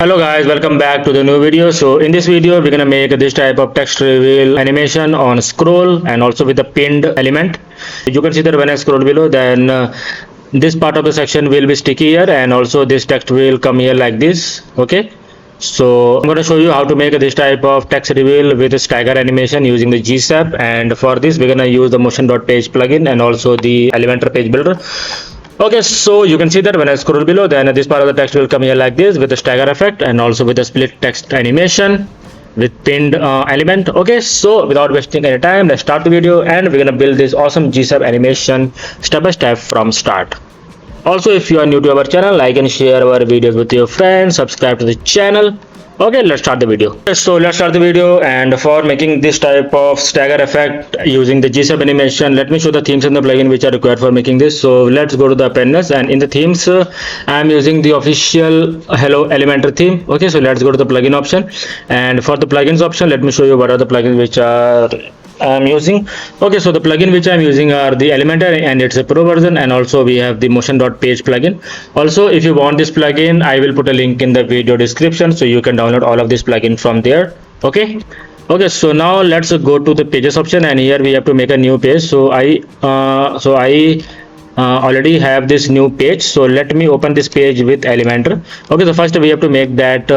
Hello guys, welcome back to the new video. So in this video we're gonna make this type of text reveal animation on scroll and also with the pinned element. You can see that when I scroll below, then this part of the section will be sticky here, and also this text will come here like this. Okay, so I'm going to show you how to make this type of text reveal with a stagger animation using the GSAP, and for this we're going to use the Motion.page plugin and also the Elementor page builder. Okay, so you can see that when I scroll below, then this part of the text will come here like this with the stagger effect and also with the split text animation with pinned element. Okay, so without wasting any time, let's start the video and we're gonna build this awesome GSAP animation step by step from start. Also, if you are new to our channel, like and share our videos with your friends, subscribe to the channel. Okay, let's start the video. So let's start the video, and for making this type of stagger effect using the GSAP animation, let me show the themes and the plugin which are required for making this. So let's go to the appendice, and in the themes I'm using the official Hello Elementor theme. Okay, so let's go to the plugin option, and for the plugins option, let me show you what are the plugins which are I'm using. Okay, so the plugin which I'm using are the Elementor, and it's a pro version, and also we have the Motion.page plugin. Also, if you want this plugin, I will put a link in the video description, so you can download all of this plugin from there. Okay, so now let's go to the pages option, and here we have to make a new page. So I already have this new page, so let me open this page with Elementor. Okay, so first we have to make that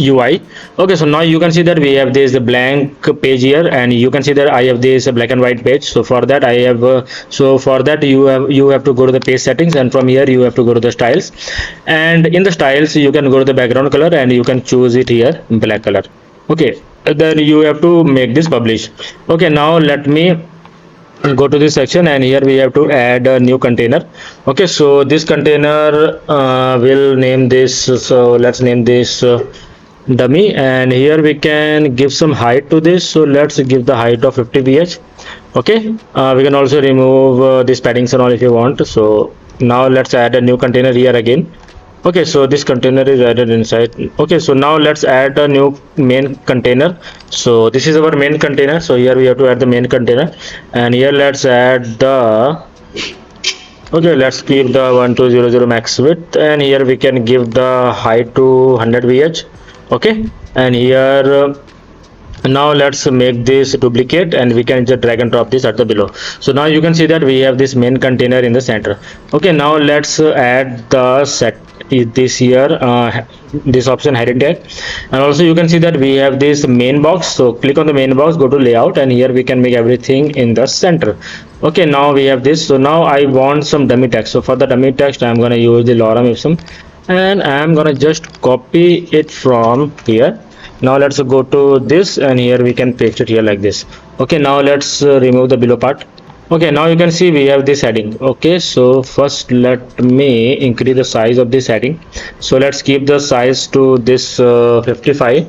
UI. Okay, so now you can see that we have this blank page here, and you can see that I have this black and white page. So for that I have you have to go to the page settings, and from here you have to go to the styles, and in the styles you can go to the background color and you can choose it here black color. Okay, then you have to make this publish. Okay, now let me go to this section, and here we have to add a new container. Okay, so this container will name this, so let's name this dummy, and here we can give some height to this. So let's give the height of 50 ph. Okay, we can also remove this paddings and all if you want. So now let's add a new container here again. Okay, so this container is added inside. Okay, so now let's add a new main container. So this is our main container, so here we have to add the main container, and here let's add the, okay, let's keep the 1200 max width, and here we can give the height to 100 vh. Okay, and here now let's make this duplicate, and we can just drag and drop this at the below. So now you can see that we have this main container in the center. Okay, now let's add the set this here this option heading tag, and also you can see that we have this main box. So click on the main box, go to layout, and here we can make everything in the center. Okay, now we have this. So now I want some dummy text. So for the dummy text I'm gonna use the lorem ipsum, and I'm gonna just copy it from here. Now let's go to this, and here we can paste it here like this. Okay, now let's remove the below part. Okay, now you can see we have this heading. Okay, so first let me increase the size of this heading. So let's keep the size to this 55.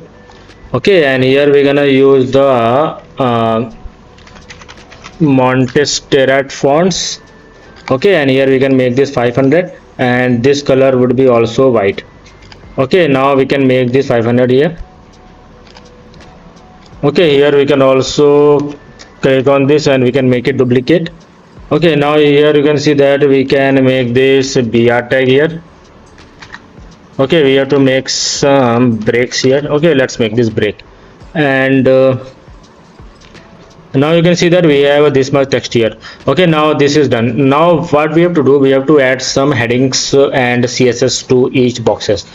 Okay, and here we're gonna use the Montserrat fonts. Okay, and here we can make this 500, and this color would be also white. Okay, now we can make this 500 here. Okay, here we can also click on this and we can make it duplicate. Okay, now here you can see that we can make this BR tag here. Okay, we have to make some breaks here. Okay, let's make this break, and now you can see that we have this much text here. Okay, now this is done. Now what we have to do, we have to add some headings and CSS to each boxes.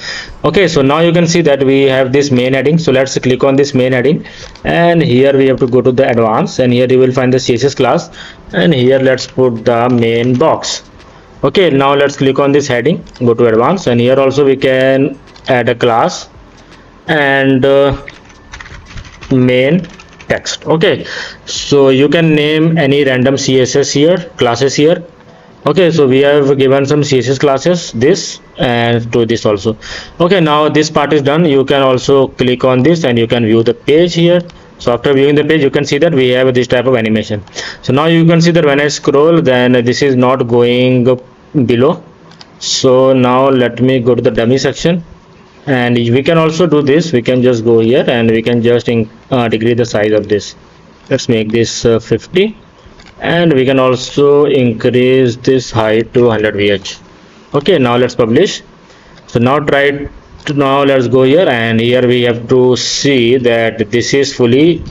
Okay, so now you can see that we have this main heading. So let's click on this main heading, and here we have to go to the advanced, and here you will find the CSS class, and here let's put the main box. Okay, now let's click on this heading, go to advanced, and here also we can add a class and main text. Okay, so you can name any random CSS here, classes here. Okay, so we have given some CSS classes, this and to this also. Okay, now this part is done. You can also click on this and you can view the page here. So after viewing the page, you can see that we have this type of animation. So now you can see that when I scroll, then this is not going below. So now let me go to the dummy section, and we can also do this. We can just go here and we can just decrease the size of this. Let's make this 50, and we can also increase this height to 100 vh. Okay, now let's publish. So now try now let's go here, and here we have to see that this is fully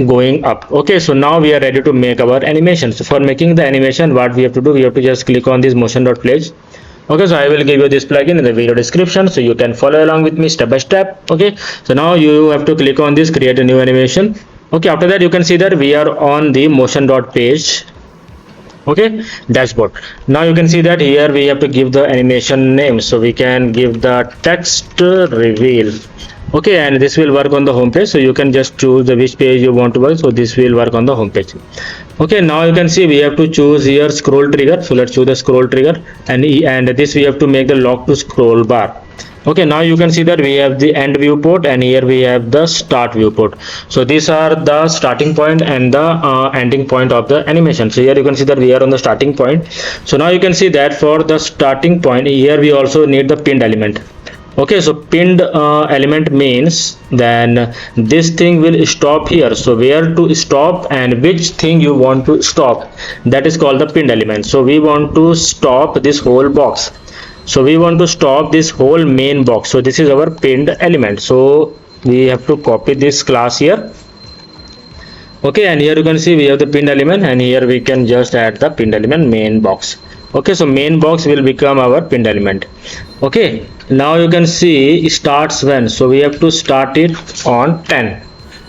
going up. Okay, so now we are ready to make our animation. So for making the animation, what we have to do, we have to just click on this motion.page. Okay, so I will give you this plugin in the video description, so you can follow along with me step by step. Okay, so now you have to click on this, create a new animation. Okay, after that you can see that we are on the motion.page, okay, dashboard. Now you can see that here we have to give the animation name, so we can give the text reveal. Okay, and this will work on the home page, so you can just choose the which page you want to work. So this will work on the home page. Okay, now you can see we have to choose here scroll trigger. So let's choose the scroll trigger, and this we have to make the lock to scroll bar. Okay, now you can see that we have the end viewport, and here we have the start viewport. So these are the starting point and the ending point of the animation. So here you can see that we are on the starting point. So now you can see that for the starting point, here we also need the pinned element. Okay, so pinned element means then this thing will stop here. So where to stop and which thing you want to stop, that is called the pinned element. So we want to stop this whole box. So we want to stop this whole main box. So this is our pinned element. So we have to copy this class here. Okay, and here you can see we have the pinned element, and here we can just add the pinned element main box. Okay, so main box will become our pinned element. Okay, now you can see starts when, so we have to start it on 10.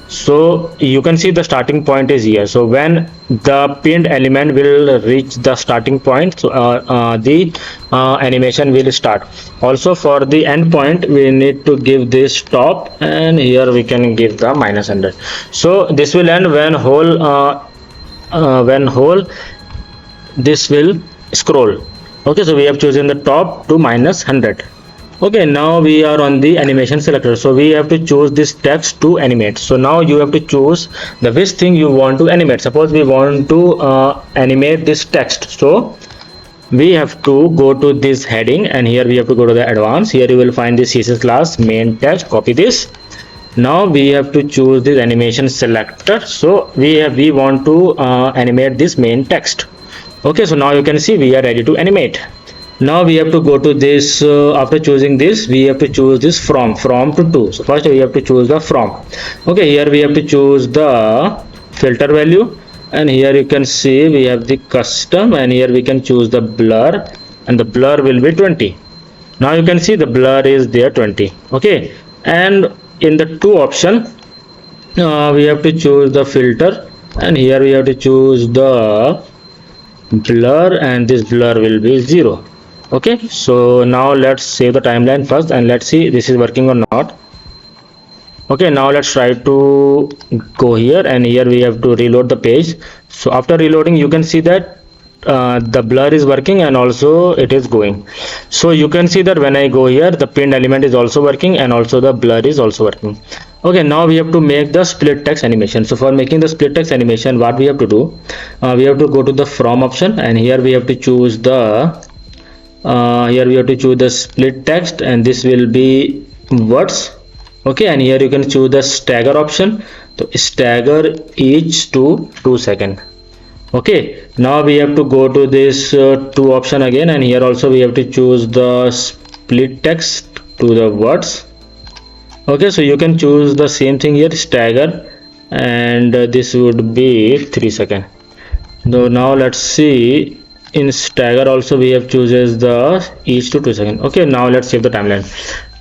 So you can see the starting point is here. So when the pinned element will reach the starting point, so the animation will start. Also for the end point we need to give this stop, and here we can give the -100. So this will end when whole this will scroll. Okay, so we have chosen the top to -100. Okay, now we are on the animation selector, so we have to choose this text to animate. So now you have to choose the which thing you want to animate. Suppose we want to animate this text, so we have to go to this heading, and here we have to go to the advanced. Here you will find this CSS class main text, copy this. Now we have to choose this animation selector, so we want to animate this main text. Okay, so now you can see we are ready to animate. Now we have to go to this, after choosing this we have to choose this from to to. So first we have to choose the from. Okay, here we have to choose the filter value, and here you can see we have the custom, and here we can choose the blur, and the blur will be 20. Now you can see the blur is there 20. Okay, and in the to option we have to choose the filter, and here we have to choose the blur, and this blur will be 0. Okay, so now let's save the timeline first, and let's see this is working or not. Okay, now let's try to go here, and here we have to reload the page. So after reloading you can see that the blur is working, and also it is going. So you can see that when I go here the pinned element is also working, and also the blur is also working. Okay, now we have to make the split text animation. So for making the split text animation, what we have to do, we have to go to the from option, and here we have to choose the split text, and this will be words. Okay, and here you can choose the stagger option, so stagger each to 2 seconds. Okay, now we have to go to this to option again, and here also we have to choose the split text to the words. Okay, so you can choose the same thing here, stagger, and this would be 3 seconds. Now let's see, in stagger also we have chooses the each to 2 seconds. Okay, now let's save the timeline.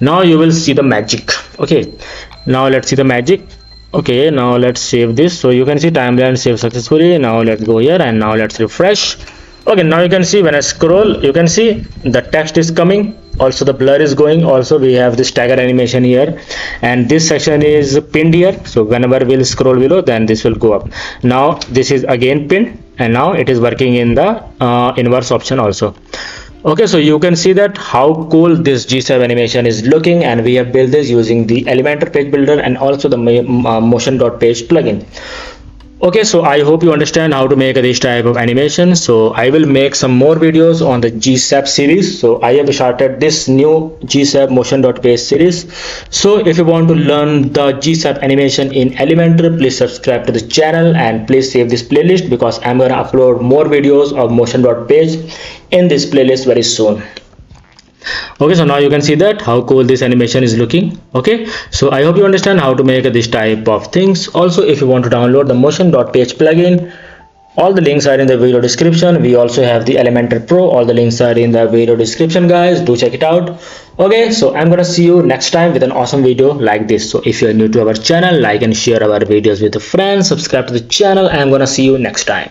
Now you will see the magic. Okay, now let's see the magic. Okay, now let's save this. So you can see timeline saved successfully. Now let's go here, and now let's refresh. Okay, now you can see when I scroll, you can see the text is coming, also the blur is going, also we have the stagger animation here, and this section is pinned here. So whenever we'll scroll below, then this will go up. Now this is again pinned, and now it is working in the inverse option also. Okay, so you can see that how cool this GSAP animation is looking, and we have built this using the Elementor page builder and also the Motion.page plugin. Okay, so I hope you understand how to make this type of animation. So I will make some more videos on the GSAP series. So I have started this new GSAP Motion.page series. So if you want to learn the GSAP animation in Elementor, please subscribe to the channel, and please save this playlist, because I'm going to upload more videos of Motion.page in this playlist very soon. Okay, so now you can see that how cool this animation is looking. Okay, so I hope you understand how to make this type of things. Also, if you want to download the Motion.page plugin, all the links are in the video description. We also have the Elementor Pro. All the links are in the video description, guys. Do check it out. Okay, so I'm gonna see you next time with an awesome video like this. So if you're new to our channel, like and share our videos with your friends, subscribe to the channel. I'm gonna see you next time.